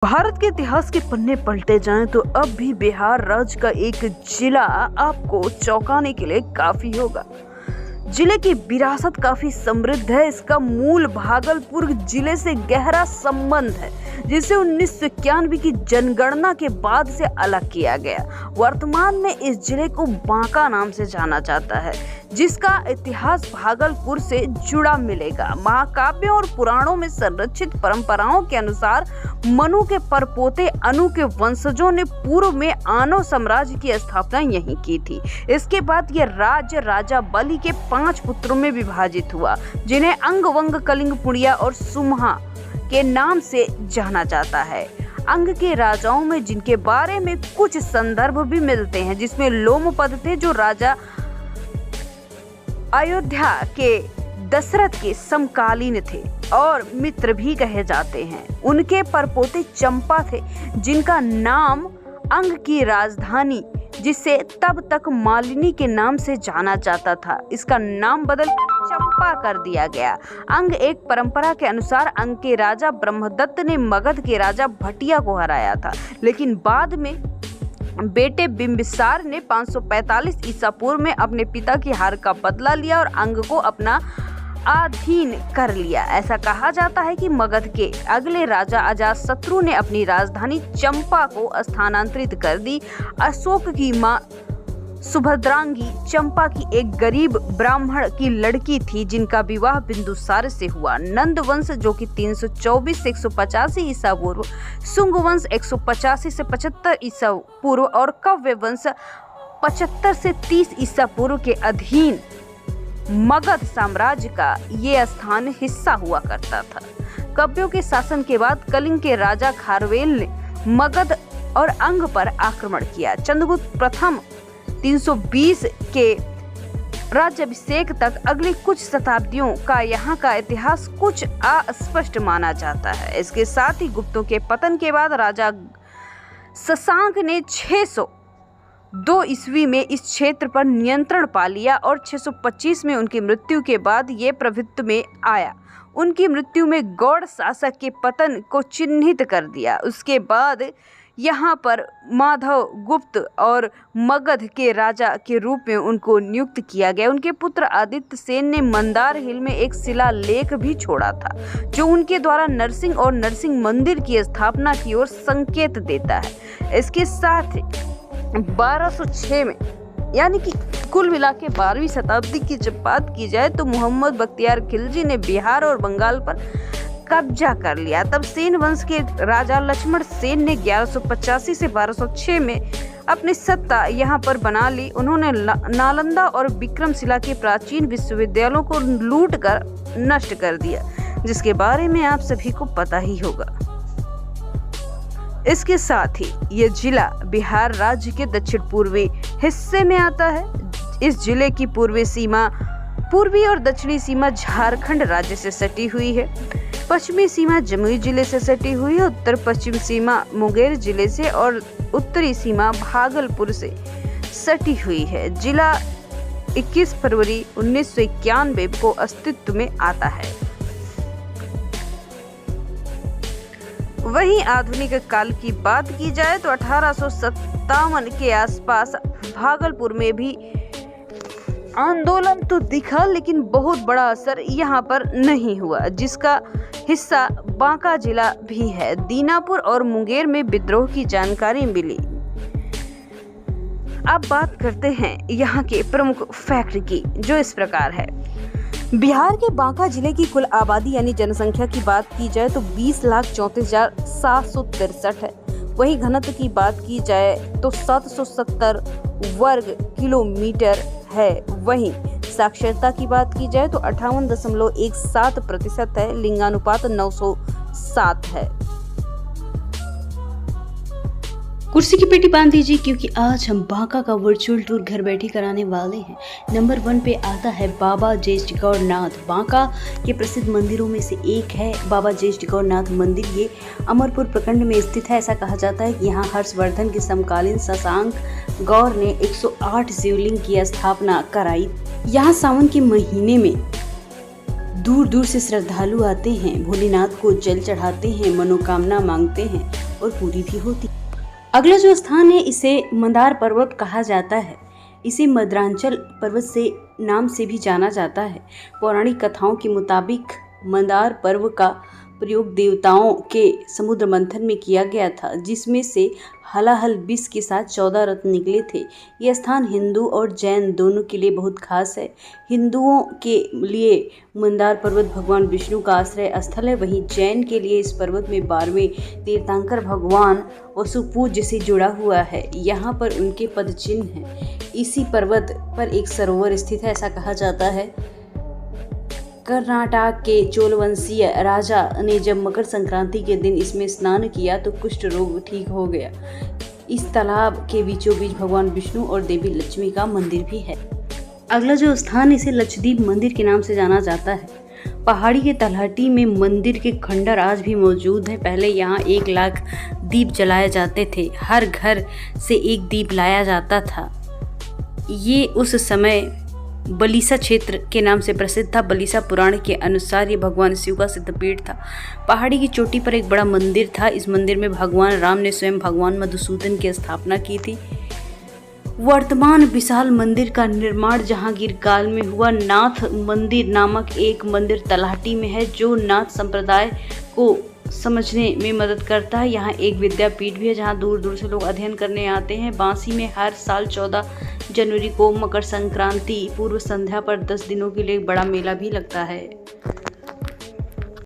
भारत के इतिहास के पन्ने पलटे जाएं तो अब भी बिहार राज्य का एक जिला आपको चौंकाने के लिए काफी होगा। जिले की विरासत काफी समृद्ध है। इसका मूल भागलपुर जिले से गहरा संबंध है, जिसे 1991 की जनगणना के बाद से अलग किया गया। वर्तमान में इस जिले को बांका नाम से जाना जाता है, जिसका इतिहास भागलपुर से जुड़ा मिलेगा। महाकाव्यों और पुराणों में संरक्षित परंपराओं के अनुसार मनु के परपोते अनु के वंशजों ने पूर्व में आनो साम्राज्य की स्थापना यहीं की थी। इसके बाद यह राज्य राजा बलि के 5 पुत्रों में विभाजित हुआ, जिन्हें अंग, वंग, कलिंग, पुड़िया और सुम्हा के नाम से जाना जाता है। अंग के राजाओं में जिनके बारे में कुछ संदर्भ भी मिलते हैं, जिसमें लोमपद थे जो राजा अयोध्या के दशरथ के समकालीन थे और मित्र भी कहे जाते हैं। उनके परपोते चंपा थे, जिनका नाम अंग की राजधानी, जिसे तब तक मालिनी के नाम से जाना जाता था, इसका नाम बदल चंपा कर दिया गया। अंग एक परंपरा के अनुसार अंग के राजा ब्रह्मदत्त ने मगध के राजा भटिया को हराया था, लेकिन बाद में बेटे बिंबिसार ने 545 ईसा पूर्व में अपने पिता की हार का बदला लिया और अंग को अपना अधीन कर लिया। ऐसा कहा जाता है कि मगध के अगले राजा अजातशत्रु ने अपनी राजधानी चंपा को स्थानांतरित कर दी। अशोक की मां सुभद्रांगी चंपा की एक गरीब ब्राह्मण की लड़की थी, जिनका विवाह बिंदुसार से हुआ। नंद वंश जो कि 324 से 185 ईसा पूर्व, शुंग वंश 185 से 75 ईसा पूर्व और कव्य वंश 75 से 30 ईसा पूर्व के अधीन मगध साम्राज्य का ये स्थान हिस्सा हुआ करता था। कव्यों के शासन के बाद कलिंग के राजा खारवेल ने मगध और अंग पर आक्रमण किया। चंद्रगुप्त प्रथम 320 के राज्याभिषेक तक अगली कुछ शताब्दियों का यहाँ का इतिहास कुछ अस्पष्ट माना जाता है। इसके साथ ही गुप्तों के पतन के बाद राजा शशांक ने 602 ईस्वी में इस क्षेत्र पर नियंत्रण पा लिया और 625 में उनकी मृत्यु के बाद ये प्रभुत्व में आया। उनकी मृत्यु में गौड़ शासक के पतन को चिन्हित कर दिया। उसके बाद यहाँ पर माधव गुप्त और मगध के राजा के रूप में उनको नियुक्त किया गया। उनके पुत्र आदित्य सेन ने मंदार हिल में एक शिलालेख भी छोड़ा था, जो उनके द्वारा नरसिंह और नरसिंह मंदिर की स्थापना की ओर संकेत देता है। इसके साथ 1206 में, यानी कि कुल मिला के 12वीं शताब्दी की जब बात की जाए तो मोहम्मद बख्तियार खिलजी ने बिहार और बंगाल पर कब्जा कर लिया। तब सेन वंश के राजा लक्ष्मण सेन ने 1185 से 1206 में अपनी सत्ता यहाँ पर बना ली। उन्होंने नालंदा और विक्रमशिला के प्राचीन विश्वविद्यालयों को लूट कर नष्ट कर दिया, जिसके बारे में आप सभी को पता ही होगा। इसके साथ ही ये जिला बिहार राज्य के दक्षिण पूर्वी हिस्से में आता है। इस जिले की पूर्वी और दक्षिणी सीमा झारखंड राज्य से सटी हुई है। पश्चिमी सीमा जमुई जिले से सटी हुई है। उत्तर पश्चिम सीमा मुंगेर जिले से और उत्तरी सीमा भागलपुर से सटी हुई है। जिला 21 फरवरी 1991 को अस्तित्व में आता है। वहीं आधुनिक काल की बात की जाए तो 1857 के आसपास भागलपुर में भी आंदोलन तो दिखा, लेकिन बहुत बड़ा असर यहाँ पर नहीं हुआ, जिसका हिस्सा बांका जिला भी है। दीनापुर और मुंगेर में विद्रोह की जानकारी मिली। अब बात करते हैं यहाँ के प्रमुख फैक्ट की, जो इस प्रकार है। बिहार के बांका जिले की कुल आबादी यानी जनसंख्या की बात की जाए तो 20,34,763 है। वहीं घनत्व की बात की जाए तो 770 वर्ग किलोमीटर है। वहीं साक्षरता की बात की जाए तो 58.17% है। लिंगानुपात 907 है। कुर्सी की पेटी बांध दीजिए, क्योंकि आज हम बांका का वर्चुअल टूर घर बैठे कराने वाले हैं। नंबर 1 पे आता है बाबा जेष्ठ गौरनाथ। बांका के प्रसिद्ध मंदिरों में से एक है बाबा जेष्ठ गौरनाथ मंदिर। ये अमरपुर प्रखंड में स्थित है। ऐसा कहा जाता है कि यहाँ हर्षवर्धन के समकालीन शशांक गौर ने 108 शिवलिंग की स्थापना कराई। यहाँ सावन के महीने में दूर दूर से श्रद्धालु आते हैं, भोलेनाथ को जल चढ़ाते हैं, मनोकामना मांगते हैं और पूरी भी होती। अगला जो स्थान है इसे मंदार पर्वत कहा जाता है। इसे मद्रांचल पर्वत से नाम से भी जाना जाता है। पौराणिक कथाओं के मुताबिक मंदार पर्व का प्रयोग देवताओं के समुद्र मंथन में किया गया था, जिसमें से हलाहल विष के साथ 14 रत्न निकले थे। यह स्थान हिंदू और जैन दोनों के लिए बहुत खास है। हिंदुओं के लिए मंदार पर्वत भगवान विष्णु का आश्रय स्थल है, वहीं जैन के लिए इस पर्वत में 12वें तीर्थंकर भगवान वसुपूज्य से जुड़ा हुआ है। यहाँ पर उनके पद चिन्ह हैं। इसी पर्वत पर एक सरोवर स्थित है। ऐसा कहा जाता है कर्नाटक के चोलवंशीय राजा ने जब मकर संक्रांति के दिन इसमें स्नान किया तो कुष्ठ रोग ठीक हो गया। इस तालाब के बीचों बीच भगवान विष्णु और देवी लक्ष्मी का मंदिर भी है। अगला जो स्थान इसे लक्षद्वीप मंदिर के नाम से जाना जाता है। पहाड़ी के तलहटी में मंदिर के खंडर आज भी मौजूद हैं। पहले यहाँ 1 लाख दीप जलाए जाते थे। हर घर से एक दीप लाया जाता था। ये उस समय बलिसा क्षेत्र के नाम से प्रसिद्ध था। बलिसा पुराण के अनुसार ये भगवान शिव का सिद्धपीठ था। पहाड़ी की चोटी पर एक बड़ा मंदिर था। इस मंदिर में भगवान राम ने स्वयं भगवान मधुसूदन की स्थापना की थी। वर्तमान विशाल मंदिर का निर्माण जहांगीर काल में हुआ। नाथ मंदिर नामक एक मंदिर तलहटी में है, जो नाथ संप्रदाय को समझने में मदद करता है। यहाँ एक विद्यापीठ भी है, जहाँ दूर दूर से लोग अध्ययन करने आते हैं। बांसी में हर साल 14 जनवरी को मकर संक्रांति पूर्व संध्या पर 10 दिनों के लिए एक बड़ा मेला भी लगता है।